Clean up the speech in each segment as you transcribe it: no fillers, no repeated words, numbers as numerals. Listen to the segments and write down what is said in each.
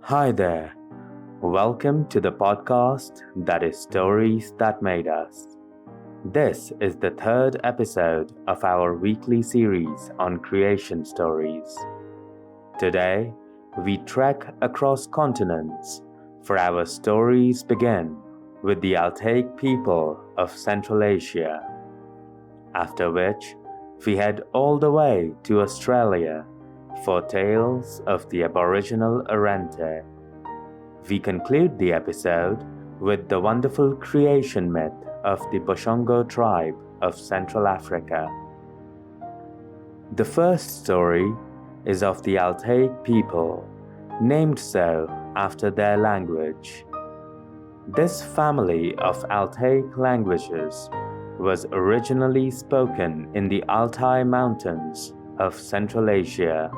Hi there. Welcome to the podcast that is Stories That Made Us. This is the third episode of our weekly series on creation stories. Today, we trek across continents, for our stories begin with the Altaic people of Central Asia. After which, we head all the way to Australia for tales of the Aboriginal Arrernte. We conclude the episode with the wonderful creation myth of the Boshongo tribe of Central Africa. The first story is of the Altaic people, named so after their language. This family of Altaic languages was originally spoken in the Altai Mountains of Central Asia.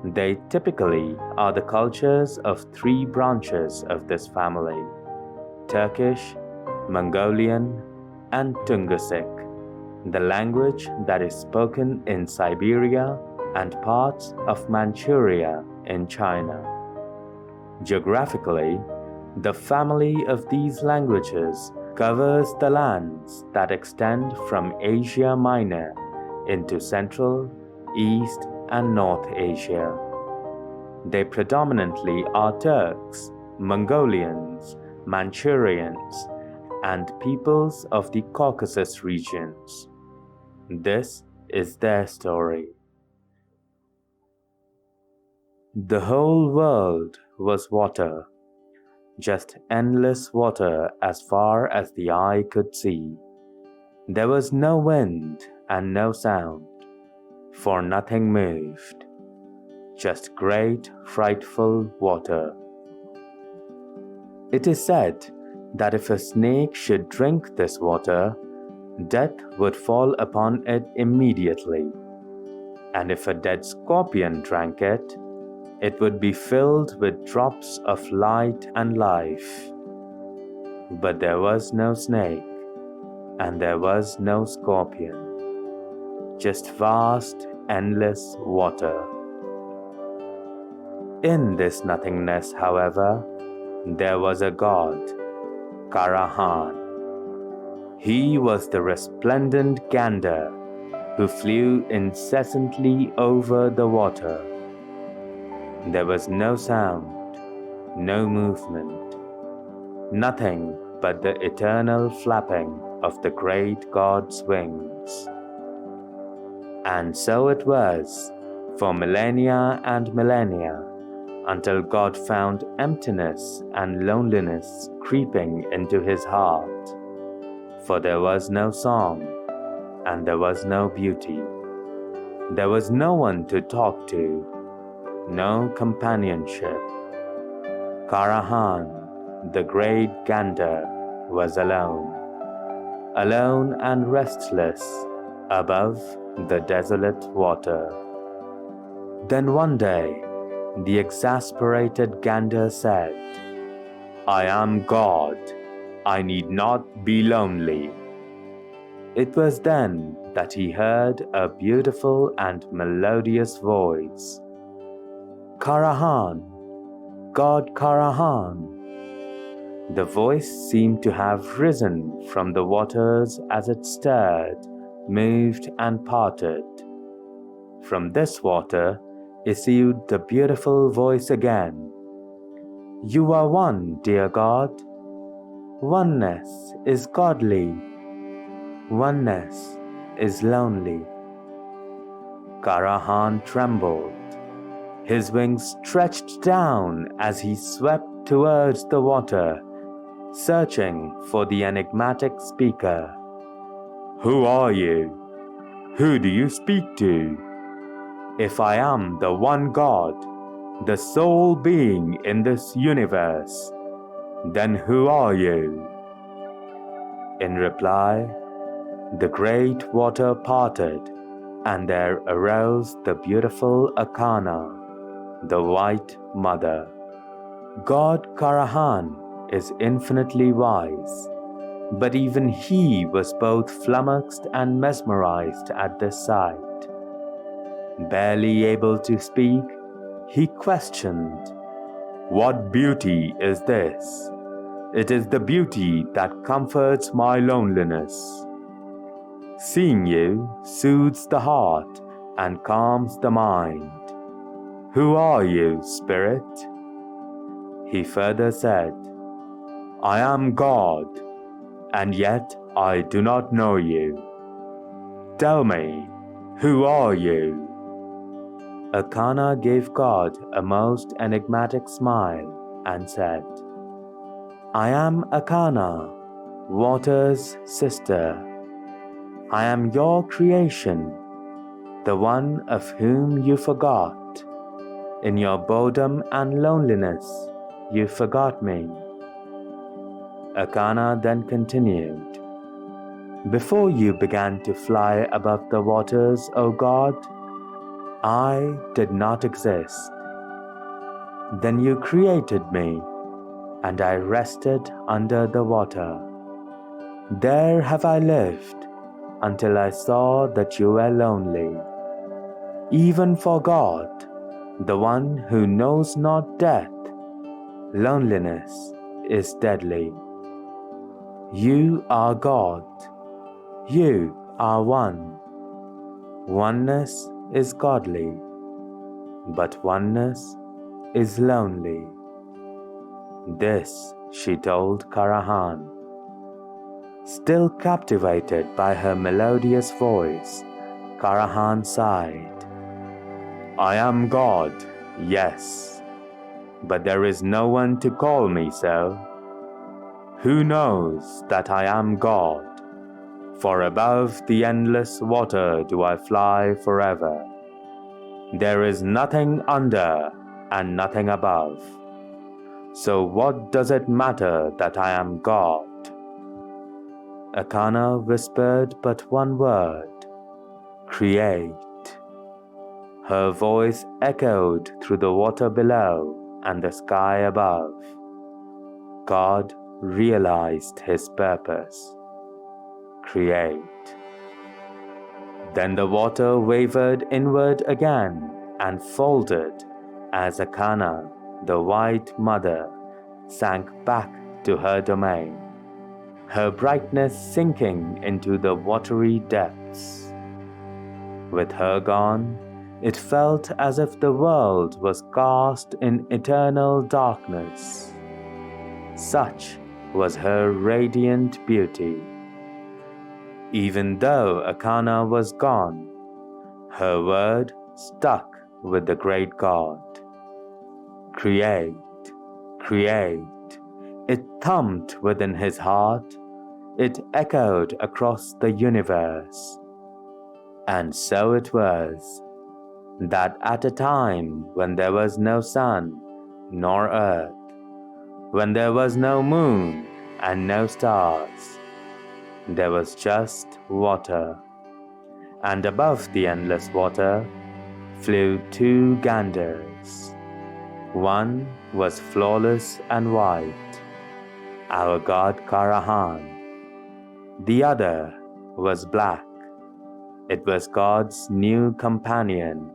They typically are the cultures of three branches of this family: Turkish, Mongolian, and Tungusic, the language that is spoken in Siberia and parts of Manchuria in China. Geographically, the family of these languages covers the lands that extend from Asia Minor into Central, East, and North Asia. They predominantly are Turks, Mongolians, Manchurians, and peoples of the Caucasus regions. This is their story. The whole world was water, just endless water as far as the eye could see. There was no wind and no sound, for nothing moved, just great frightful water. It is said that if a snake should drink this water, death would fall upon it immediately, and if a dead scorpion drank it, it would be filled with drops of light and life. But there was no snake, and there was no scorpion, just vast, endless water. In this nothingness, however, there was a god, Karahan. He was the resplendent gander who flew incessantly over the water. There was no sound, no movement, nothing but the eternal flapping of the great god's wings. And so it was for millennia and millennia, until God found emptiness and loneliness creeping into his heart. For there was no song, and there was no beauty. There was no one to talk to, no companionship. Karahan, the great gander, was alone and restless above the desolate water. Then one day, the exasperated gander said, "I am God. I need not be lonely." It was then that he heard a beautiful and melodious voice. "Karahan, God Karahan." The voice seemed to have risen from the waters as it stirred, moved, and parted. From this water issued the beautiful voice again. "You are one, dear God. Oneness is godly. Oneness is lonely." Karahan trembled. His wings stretched down as he swept towards the water, searching for the enigmatic speaker. "Who are you? Who do you speak to? If I am the one God, the sole being in this universe, then who are you?" In reply, the great water parted, and there arose the beautiful Akana, the White Mother. God Karahan is infinitely wise, but even he was both flummoxed and mesmerized at this sight. Barely able to speak, he questioned, What beauty is this? It is the beauty that comforts my loneliness. Seeing you soothes the heart and calms the mind. Who are you, Spirit? He further said, I am God, and yet I do not know you. Tell me, who are you? Akana gave God a most enigmatic smile and said, I am Akana, water's sister. I am your creation, the one of whom you forgot. In your boredom and loneliness, you forgot me. Akana then continued, Before you began to fly above the waters, O God, I did not exist. Then you created me, and I rested under the water. There have I lived until I saw that you were lonely. Even for God, the one who knows not death, loneliness is deadly. You are God. You are one. Oneness is godly, but oneness is lonely. This she told Karahan. Still captivated by her melodious voice, Karahan sighed. I am God, yes, but there is no one to call me so. Who knows that I am God? For above the endless water do I fly forever. There is nothing under and nothing above. So what does it matter that I am God? Akana whispered but one word, create. Her voice echoed through the water below and the sky above. God realized his purpose. Create. Then the water wavered inward again and folded as Akana, the White Mother, sank back to her domain, her brightness sinking into the watery depths. With her gone, it felt as if the world was cast in eternal darkness. Such was her radiant beauty. Even though Akana was gone, her word stuck with the great God. Create, create. It thumped within his heart. It echoed across the universe. And so it was, that at a time when there was no sun nor earth, when there was no moon and no stars, there was just water, and above the endless water flew two ganders. One was flawless and white, our god Karahan. The other was black. It was God's new companion,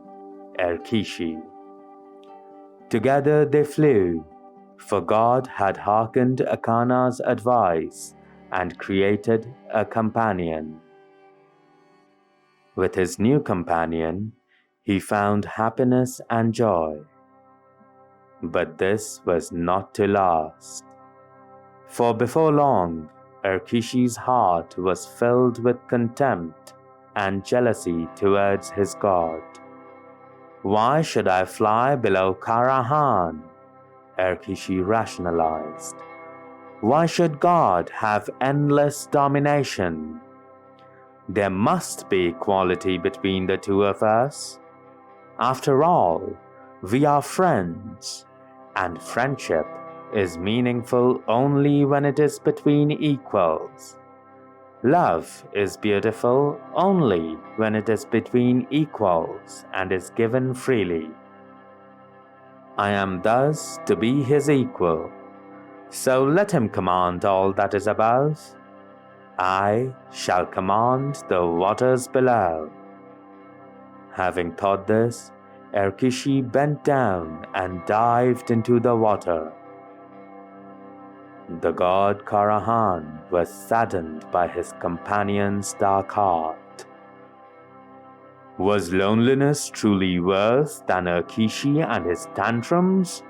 Erkishi. Together they flew, for God had hearkened Akana's advice and created a companion. With his new companion, he found happiness and joy. But this was not to last. For before long, Erkishi's heart was filled with contempt and jealousy towards his god. Why should I fly below Karahan? Erkishi rationalized. Why should God have endless domination? There must be equality between the two of us. After all, we are friends, and friendship is meaningful only when it is between equals. Love is beautiful only when it is between equals and is given freely. I am thus to be his equal, so let him command all that is above. I shall command the waters below. Having thought this, Erkishi bent down and dived into the water. The god Karahan was saddened by his companion's dark heart. Was loneliness truly worse than Erkishi and his tantrums?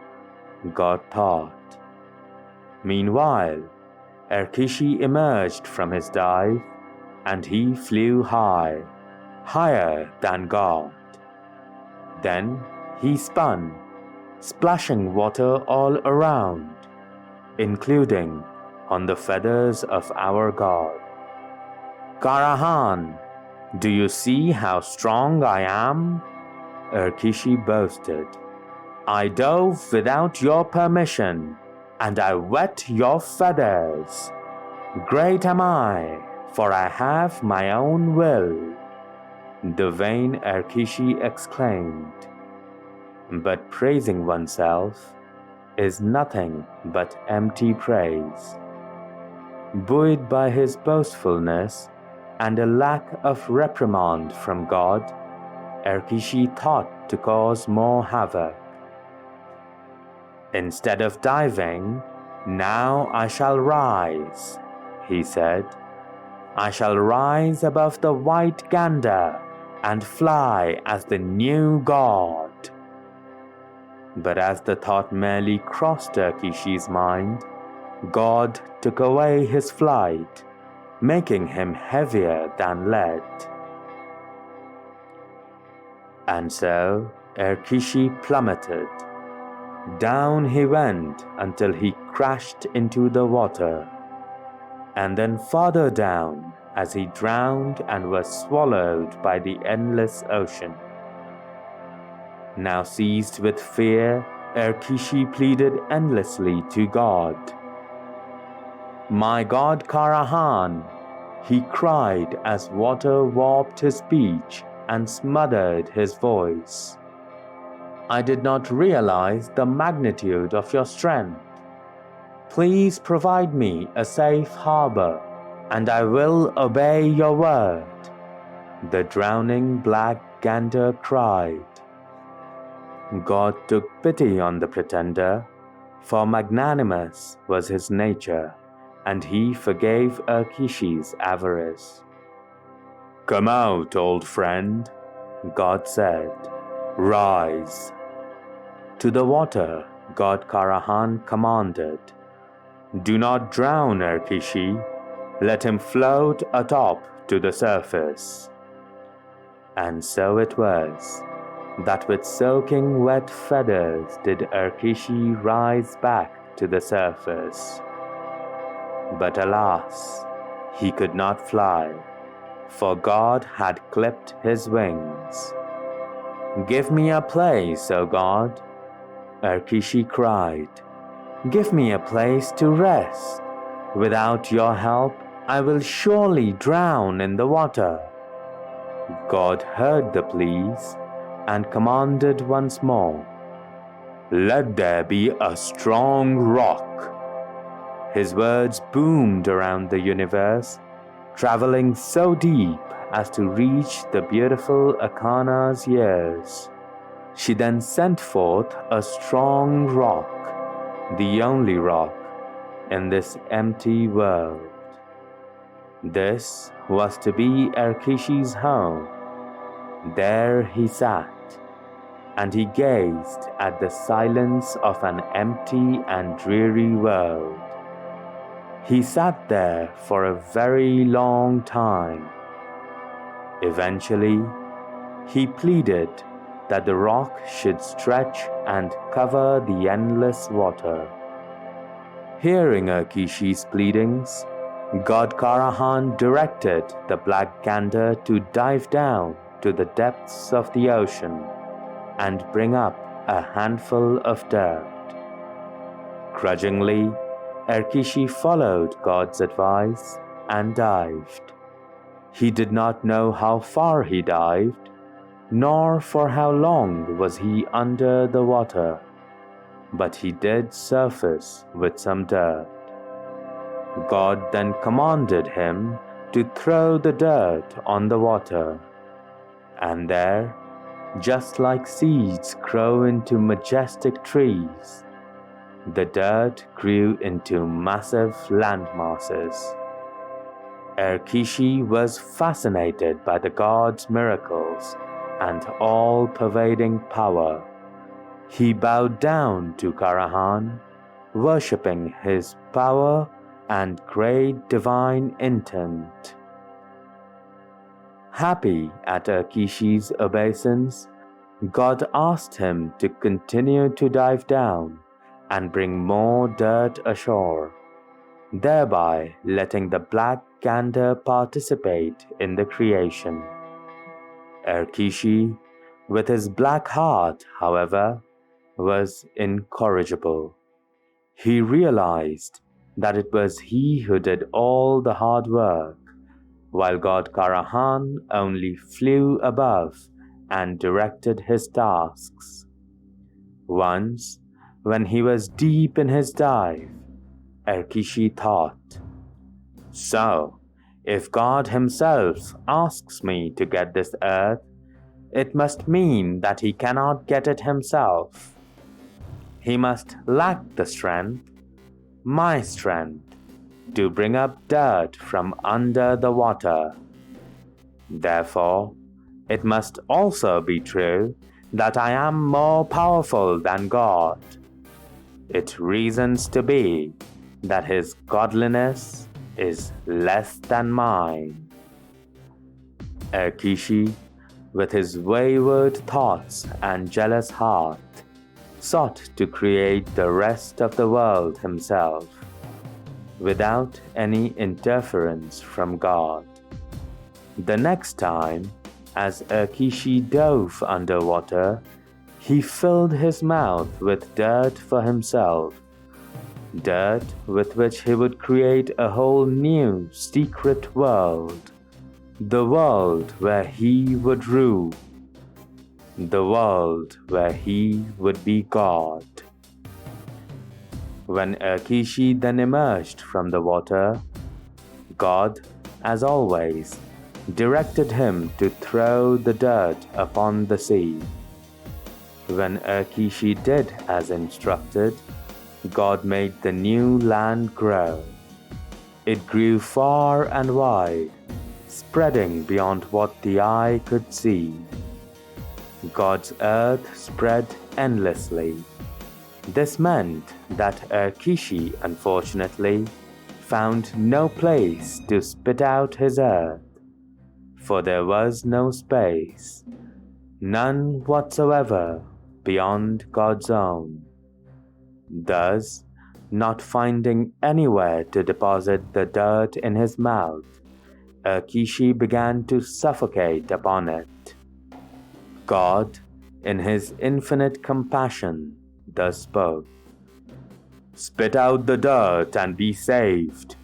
God thought. Meanwhile, Erkishi emerged from his dive, and he flew high, higher than God. Then he spun, splashing water all around, including on the feathers of our God. Karahan, do you see how strong I am? Erkishi boasted. I dove without your permission, and I wet your feathers. Great am I, for I have my own will, the vain Erkishi exclaimed. But praising oneself is nothing but empty praise. Buoyed by his boastfulness and a lack of reprimand from God, Erkishi thought to cause more havoc. Instead of diving, now I shall rise, he said. I shall rise above the white gander and fly as the new god. But as the thought merely crossed Erkishi's mind, God took away his flight, making him heavier than lead. And so Erkishi plummeted. Down he went until he crashed into the water, and then farther down as he drowned and was swallowed by the endless ocean. Now seized with fear, Erkishi pleaded endlessly to God. My God Karahan, he cried as water warped his speech and smothered his voice. I did not realize the magnitude of your strength. Please provide me a safe harbor, and I will obey your word, the drowning black gander cried. God took pity on the pretender, for magnanimous was his nature, and he forgave Erkishi's avarice. Come out, old friend, God said. Rise. To the water, God Karahan commanded. Do not drown Erkishi. Let him float atop to the surface. And so it was that with soaking wet feathers did Erkishi rise back to the surface. But alas, he could not fly, for God had clipped his wings. Give me a place, O God, Erkishi cried. Give me a place to rest. Without your help, I will surely drown in the water. God heard the pleas and commanded once more. Let there be a strong rock. His words boomed around the universe, traveling so deep as to reach the beautiful Akana's ears. She then sent forth a strong rock, the only rock in this empty world. This was to be Erkishi's home. There he sat, and he gazed at the silence of an empty and dreary world. He sat there for a very long time. Eventually, he pleaded that the rock should stretch and cover the endless water. Hearing Erkishi's pleadings, God Karahan directed the black gander to dive down to the depths of the ocean and bring up a handful of dirt. Grudgingly, Erkishi followed God's advice and dived. He did not know how far he dived, nor for how long was he under the water, but he did surface with some dirt. God then commanded him to throw the dirt on the water, and there just like seeds grow into majestic trees. The dirt grew into massive landmasses. Erkishi was fascinated by the god's miracles and all-pervading power. He bowed down to Karahan, worshipping his power and great divine intent. Happy at Erkishi's obeisance, God asked him to continue to dive down and bring more dirt ashore, thereby letting the black gander participate in the creation. Erkishi, with his black heart, however, was incorrigible. He realized that it was he who did all the hard work, while God Karahan only flew above and directed his tasks. Once, when he was deep in his dive, Erkishi thought, "So, if God himself asks me to get this earth, it must mean that he cannot get it himself. He must lack the strength, my strength, to bring up dirt from under the water. Therefore, it must also be true that I am more powerful than God. It reasons to be that his godliness is less than mine." Erkishi, with his wayward thoughts and jealous heart, sought to create the rest of the world himself, without any interference from God. The next time, as Erkishi dove underwater, he filled his mouth with dirt for himself, dirt with which he would create a whole new secret world, the world where he would rule, the world where he would be God. When Erkishi then emerged from the water, God, as always, directed him to throw the dirt upon the sea. When Erkishi did as instructed, God made the new land grow. It grew far and wide, spreading beyond what the eye could see. God's earth spread endlessly. This meant that Erkishi, unfortunately, found no place to spit out his earth, for there was no space, none whatsoever beyond God's own. Thus, not finding anywhere to deposit the dirt in his mouth, Erkishi began to suffocate upon it. God, in his infinite compassion, thus spoke, "Spit out the dirt and be saved.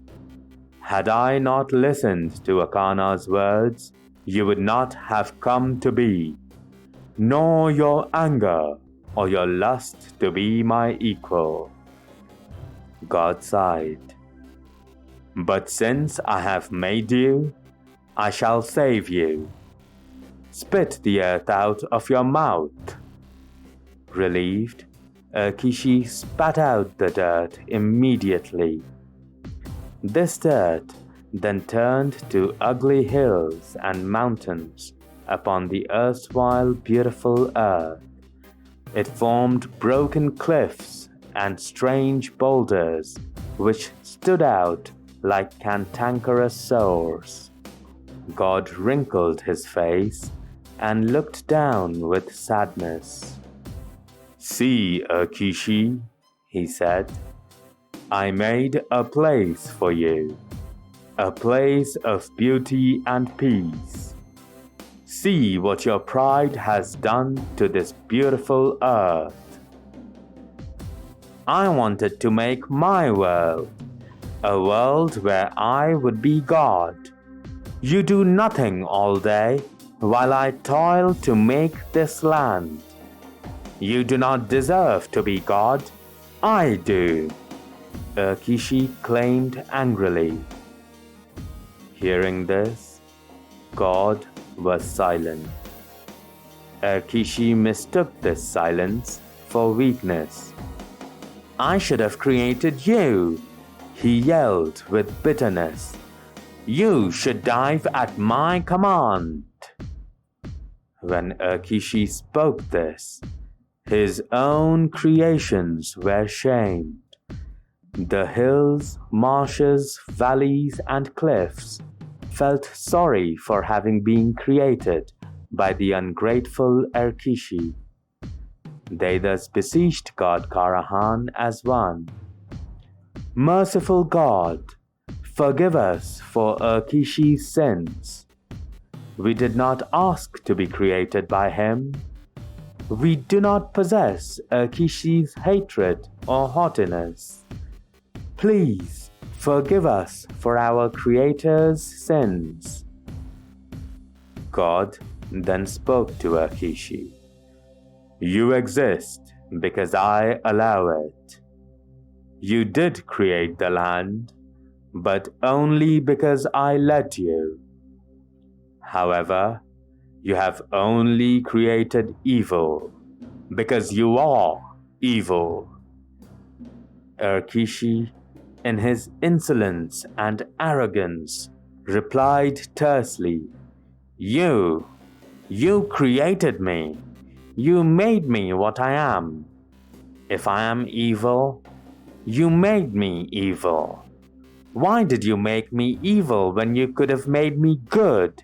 Had I not listened to Akana's words, you would not have come to be, nor your anger or your lust to be my equal." God sighed, "But since I have made you, I shall save you. Spit the earth out of your mouth." Relieved, Erkishi spat out the dirt immediately. This dirt then turned to ugly hills and mountains upon the erstwhile beautiful earth. It formed broken cliffs and strange boulders which stood out like cantankerous sores. God wrinkled his face and looked down with sadness. "See, Erkishi," he said, "I made a place for you, a place of beauty and peace. See what your pride has done to this beautiful earth. I wanted to make my world, a world where I would be God. You do nothing all day while I toil to make this land. You do not deserve to be God, I do," Erkishi claimed angrily. Hearing this, God was silent. Erkishi mistook this silence for weakness. "I should have created you," he yelled with bitterness. "You should dive at my command." When Erkishi spoke this, his own creations were shamed. The hills, marshes, valleys, and cliffs felt sorry for having been created by the ungrateful Erkishi. They thus beseeched God Karahan as one. "Merciful God, forgive us for Erkishi's sins. We did not ask to be created by him. We do not possess Erkishi's hatred or haughtiness. Please forgive us for our Creator's sins." God then spoke to Erkishi. "You exist because I allow it. You did create the land, but only because I let you. However, you have only created evil, because you are evil." Erkishi, in his insolence and arrogance, replied tersely, You created me. You made me what I am. If I am evil, you made me evil. Why did you make me evil when you could have made me good?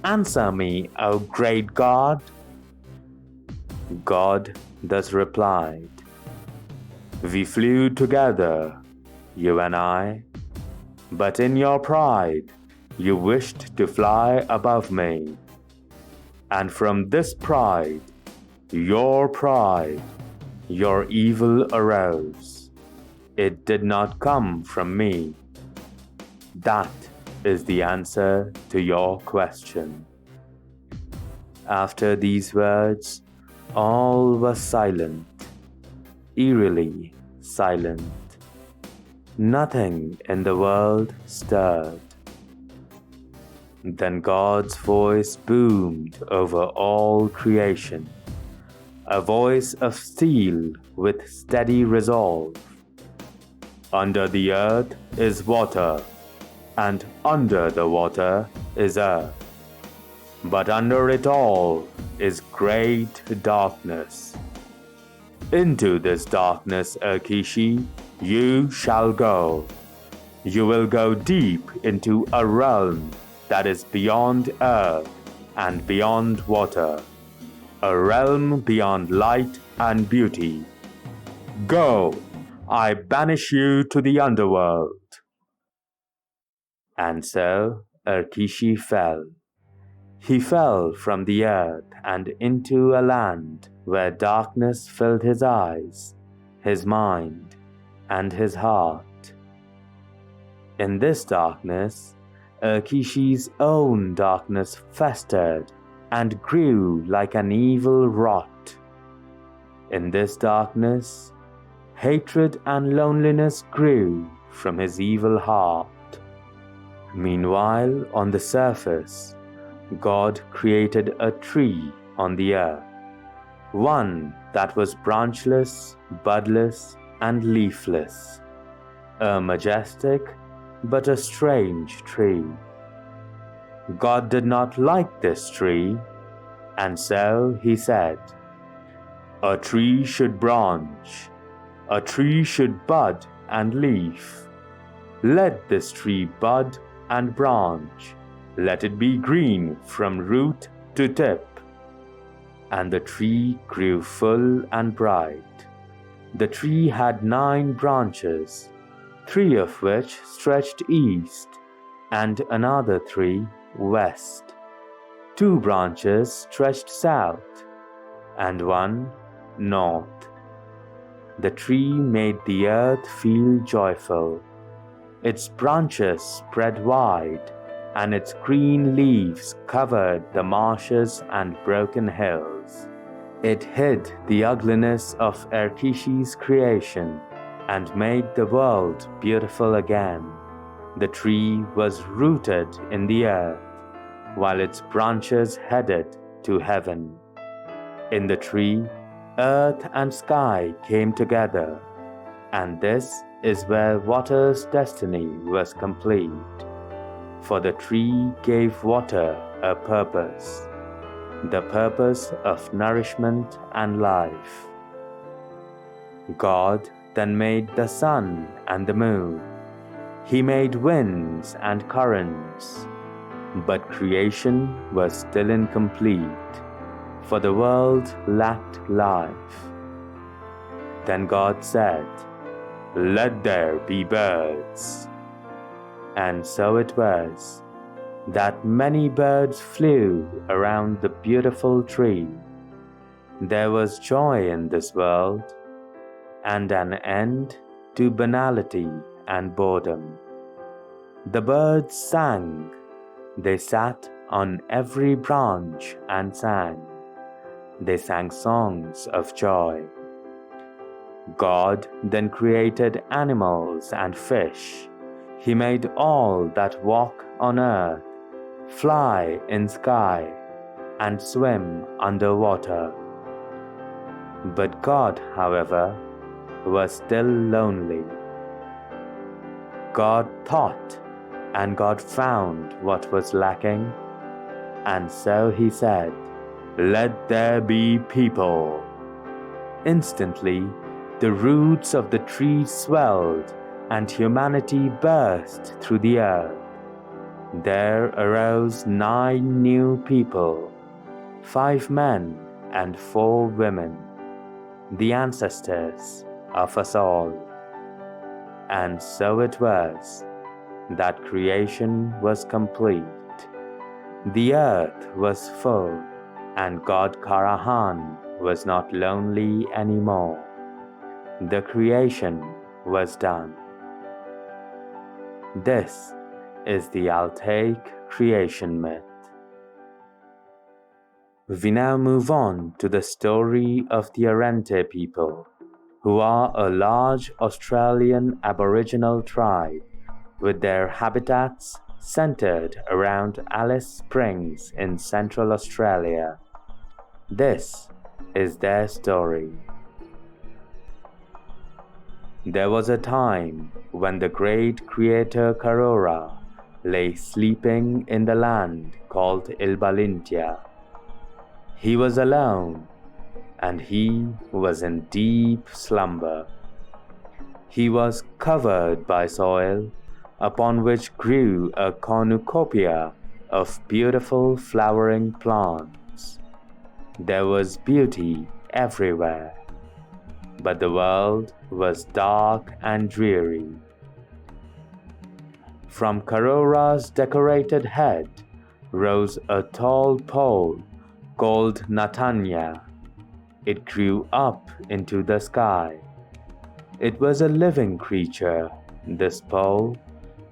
Answer me, O great God." God thus replied, "We flew together, you and I, but in your pride you wished to fly above me. And from this pride, your evil arose. It did not come from me. That is the answer to your question." After these words, all was silent, eerily silent. Nothing in the world stirred. Then God's voice boomed over all creation, a voice of steel with steady resolve. "Under the earth is water, and under the water is earth. But under it all is great darkness. Into this darkness, Erkishi, you shall go. You will go deep into a realm that is beyond earth and beyond water, a realm beyond light and beauty. Go, I banish you to the underworld." And so Erkishi fell. He fell from the earth and into a land where darkness filled his eyes, his mind, and his heart. In this darkness, Erkishi's own darkness festered and grew like an evil rot. In this darkness, hatred and loneliness grew from his evil heart. Meanwhile, on the surface, God created a tree on the earth, one that was branchless, budless, and leafless, a majestic but a strange tree. God did not like this tree, and so he said, "A tree should branch, a tree should bud and leaf. Let this tree bud and branch. Let it be green from root to tip." And the tree grew full and bright. The tree had 9 branches, 3 of which stretched east, and another 3 west. 2 branches stretched south, and 1 north. The tree made the earth feel joyful. Its branches spread wide, and its green leaves covered the marshes and broken hills. It hid the ugliness of Erkishi's creation and made the world beautiful again. The tree was rooted in the earth, while its branches headed to heaven. In the tree, earth and sky came together, and this is where water's destiny was complete. For the tree gave water a purpose, the purpose of nourishment and life. God then made the sun and the moon. He made winds and currents. But creation was still incomplete, for the world lacked life. Then God said, "Let there be birds." And so it was that many birds flew around the beautiful tree. There was joy in this world, and an end to banality and boredom. The birds sang. They sat on every branch and sang. They sang songs of joy. God then created animals and fish. He made all that walk on earth, fly in sky, and swim under water. But God, however, was still lonely. God thought, and God found what was lacking, and so he said, "Let there be people." Instantly, the roots of the tree swelled, and humanity burst through the earth. There arose 9 new people, 5 men and 4 women, the ancestors of us all. And so it was that creation was complete. The earth was full, and God Karahan was not lonely anymore. The creation was done. This is the Altaic creation myth. We now move on to the story of the Arrernte people, who are a large Australian Aboriginal tribe with their habitats centered around Alice Springs in Central Australia. This is their story. There was a time when the great creator Karora lay sleeping in the land called Ilbalintia. He was alone, and he was in deep slumber. He was covered by soil, upon which grew a cornucopia of beautiful flowering plants. There was beauty everywhere, but the world was dark and dreary. From Karora's decorated head rose a tall pole called Natanya. It grew up into the sky. It was a living creature, this pole,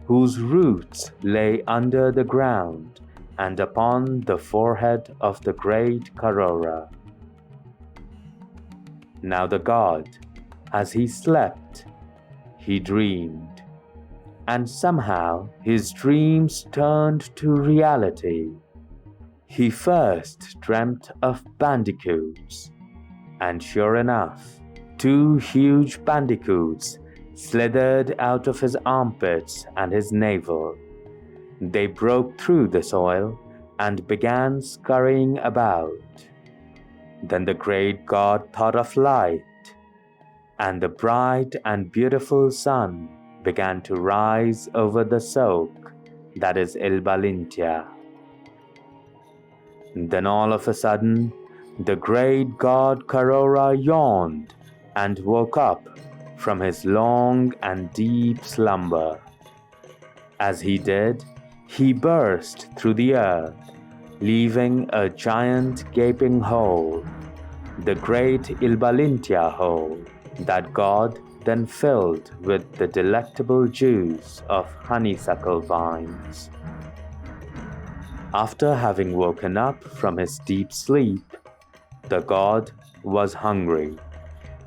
whose roots lay under the ground and upon the forehead of the great Karora. Now the god, as he slept, he dreamed, and somehow his dreams turned to reality. He first dreamt of bandicoots, and sure enough, 2 huge bandicoots slithered out of his armpits and his navel. They broke through the soil and began scurrying about. Then the great god thought of light, and the bright and beautiful sun began to rise over the soak that is Ilbalintia. Then all of a sudden, the great god Karora yawned and woke up from his long and deep slumber. As he did, he burst through the earth, leaving a giant gaping hole, the great Ilbalintia hole, that God then filled with the delectable juice of honeysuckle vines. After having woken up from his deep sleep, the god was hungry.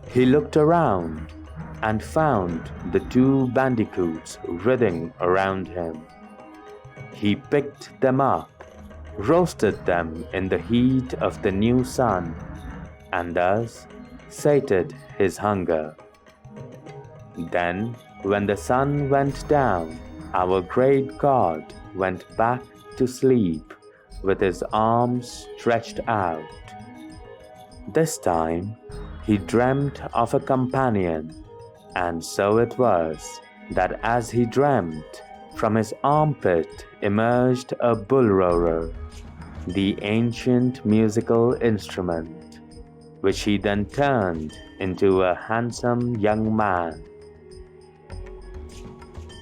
He looked around and found the 2 bandicoots writhing around him. He picked them up, roasted them in the heat of the new sun, and thus sated his hunger. Then, when the sun went down, our great god went back to sleep with his arms stretched out. This time, he dreamt of a companion, and so it was that as he dreamt, from his armpit emerged a bullroarer, the ancient musical instrument, which he then turned into a handsome young man.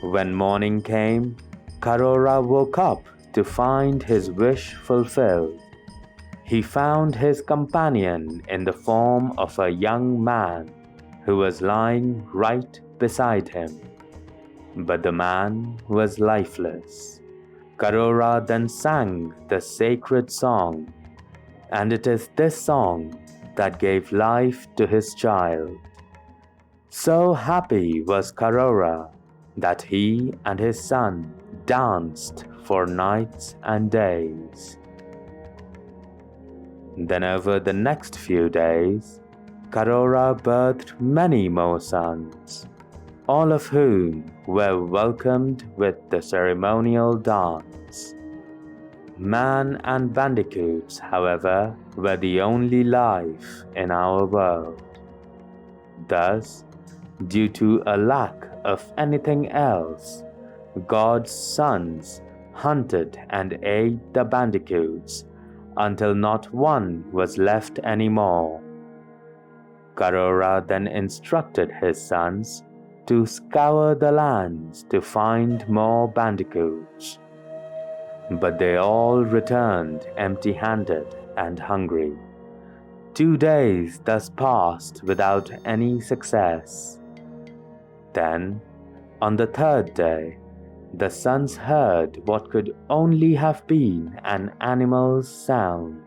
When morning came, Karora woke up to find his wish fulfilled. He found his companion in the form of a young man who was lying right beside him. But the man was lifeless. Karora then sang the sacred song, and it is this song that gave life to his child. So happy was Karora that he and his son danced for nights and days. Then over the next few days, Karora birthed many more sons, all of whom were welcomed with the ceremonial dance. Man and bandicoots, however, were the only life in our world. Thus, due to a lack of anything else, God's sons hunted and ate the bandicoots until not one was left anymore. Karora then instructed his sons to scour the lands to find more bandicoots. But they all returned empty-handed and hungry. 2 days thus passed without any success. Then, on the 3rd day, the sons heard what could only have been an animal's sound.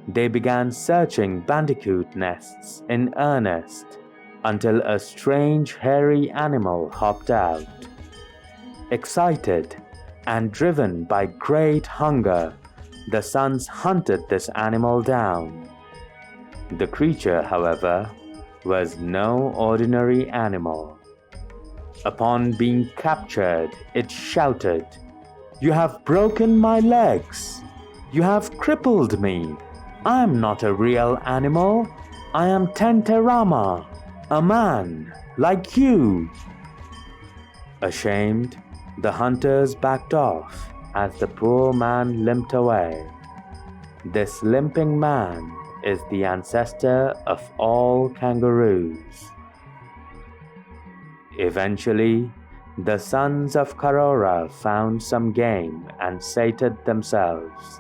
They began searching bandicoot nests in earnest until a strange hairy animal hopped out. Excited and driven by great hunger, the sons hunted this animal down. The creature, however, was no ordinary animal. Upon being captured, it shouted, "You have broken my legs! You have crippled me! I am not a real animal! I am Tenterama, a man like you!" Ashamed, the hunters backed off as the poor man limped away. This limping man is the ancestor of all kangaroos. Eventually, the sons of Karora found some game and sated themselves.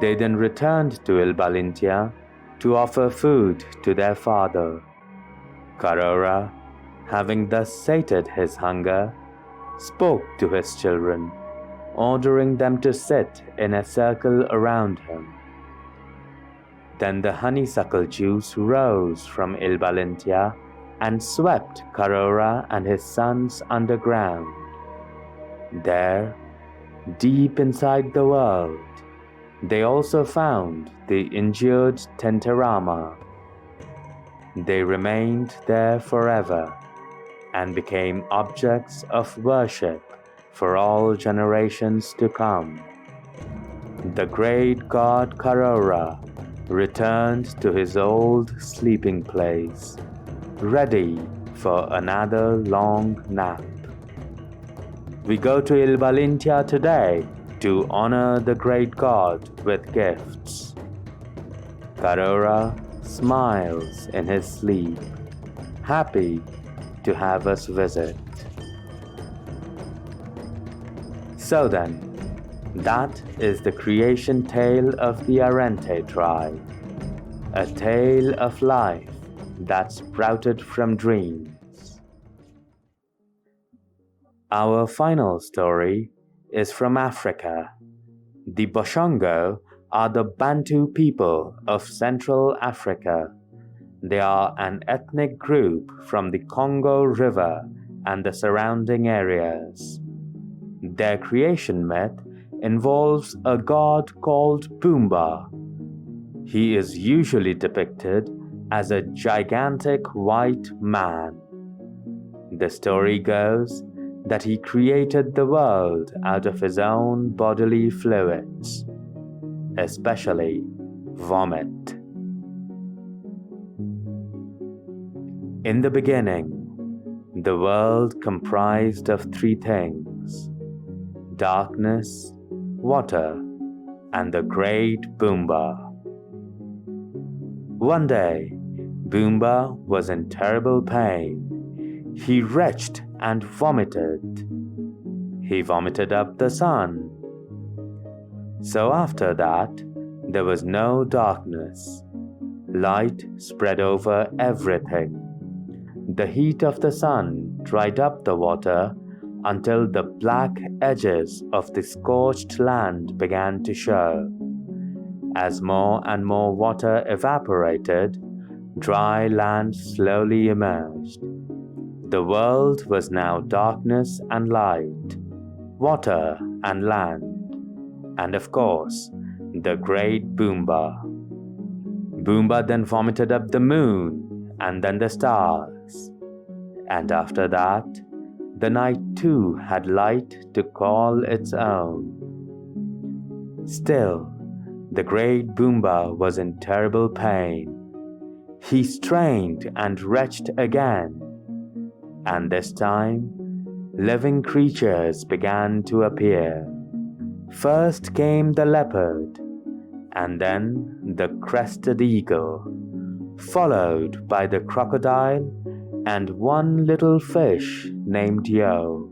They then returned to Ilbalintia to offer food to their father. Karora, having thus sated his hunger, spoke to his children, ordering them to sit in a circle around him. Then the honeysuckle juice rose from Ilbalintia and swept Karora and his sons underground. There, deep inside the world, they also found the injured Tenterama. They remained there forever and became objects of worship for all generations to come. The great god Karora returned to his old sleeping place, ready for another long nap. We go to Ilbalintia today to honor the great god with gifts. Karora smiles in his sleep, happy to have us visit. So then, that is the creation tale of the Arrernte tribe, a tale of life that sprouted from dreams. Our final story is from Africa. The Boshongo are the Bantu people of Central Africa. They are an ethnic group from the Congo River and the surrounding areas. Their creation myth involves a god called Pumbaa. He is usually depicted as a gigantic white man. The story goes that he created the world out of his own bodily fluids, especially vomit. In the beginning, the world comprised of three things: darkness, water, and the great Boomba. One day, Boomba was in terrible pain. He retched and vomited. He vomited up the sun. So after that, there was no darkness. Light spread over everything. The heat of the sun dried up the water until the black edges of the scorched land began to show. As more and more water evaporated, dry land slowly emerged. The world was now darkness and light, water and land, and of course, the great Boomba. Boomba then vomited up the moon and then the stars. And after that, the night too had light to call its own. Still, the great Boomba was in terrible pain. He strained and retched again, and this time, living creatures began to appear. First came the leopard, and then the crested eagle, followed by the crocodile and one little fish named Yo.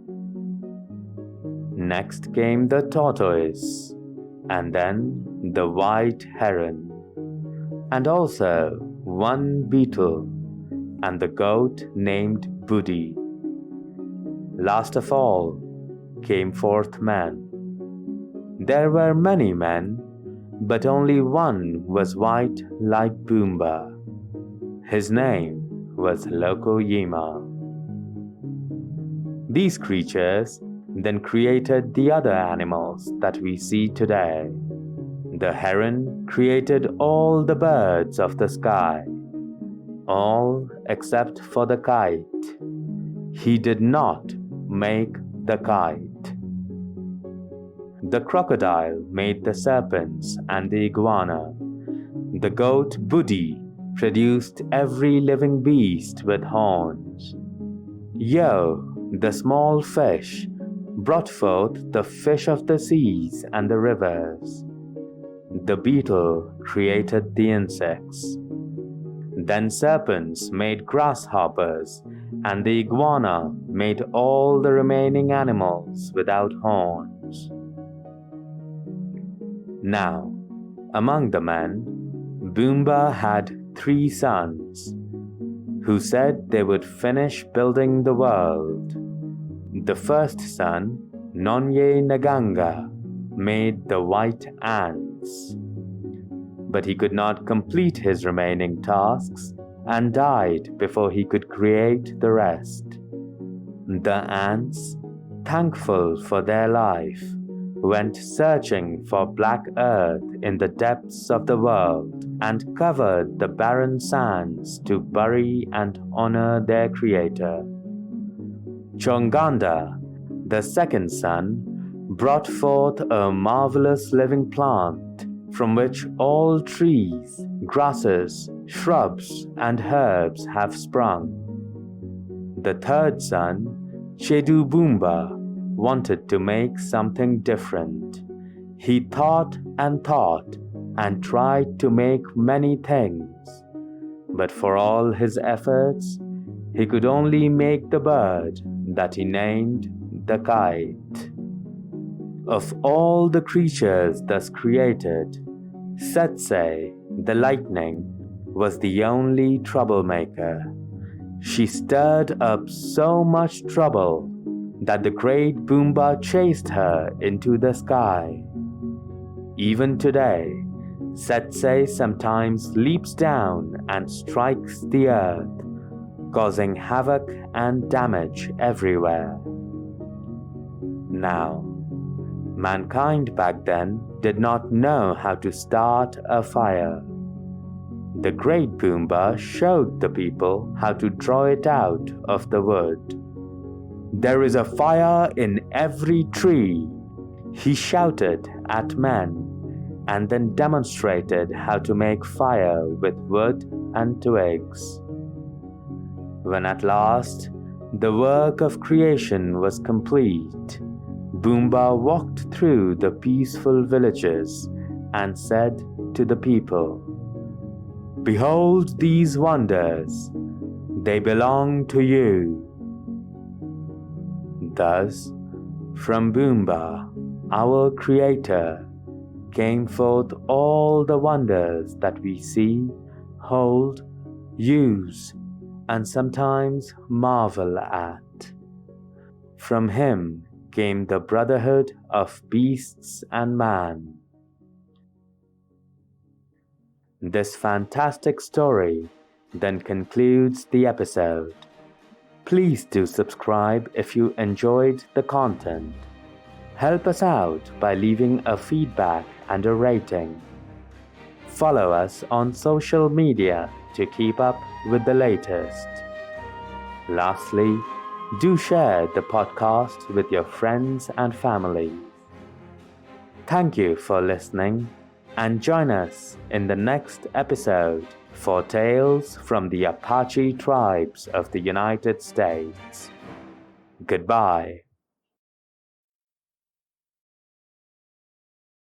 Next came the tortoise, and then the white heron, and also one beetle, and the goat named Buddy. Last of all came forth man. There were many men, but only one was white like Boomba. His name was Loko Yima. These creatures then created the other animals that we see today. The heron created all the birds of the sky, all except for the kite. He did not make the kite. The crocodile made the serpents and the iguana. The goat Buddy produced every living beast with horns. Yo, the small fish, brought forth the fish of the seas and the rivers. The beetle created the insects. Then serpents made grasshoppers, and the iguana made all the remaining animals without horns. Now, among the men, Boomba had 3 sons, who said they would finish building the world. The first son, Nonye Naganga, made the white ants. But he could not complete his remaining tasks and died before he could create the rest. The ants, thankful for their life, went searching for black earth in the depths of the world and covered the barren sands to bury and honor their creator. Chonganda, the second son, brought forth a marvelous living plant from which all trees, grasses, shrubs, and herbs have sprung. The third son, Chedu Boomba, wanted to make something different. He thought and tried to make many things, but for all his efforts, he could only make the bird that he named the kite. Of all the creatures thus created, Setse, the lightning, was the only troublemaker. She stirred up so much trouble that the great Boomba chased her into the sky. Even today, Setse sometimes leaps down and strikes the earth, causing havoc and damage everywhere. Now, mankind back then did not know how to start a fire. The great Pumbaa showed the people how to draw it out of the wood. "There is a fire in every tree," he shouted at men, and then demonstrated how to make fire with wood and twigs. When at last the work of creation was complete, Pumbaa walked through the peaceful villages and said to the people, "Behold these wonders, they belong to you." Thus, from Pumbaa, our Creator, came forth all the wonders that we see, hold, use, and sometimes marvel at. From him came the brotherhood of beasts and man. This fantastic story then concludes the episode. Please do subscribe if you enjoyed the content. Help us out by leaving a feedback and a rating. Follow us on social media to keep up with the latest. Lastly, do share the podcast with your friends and family. Thank you for listening, and join us in the next episode for tales from the Apache tribes of the United States. Goodbye.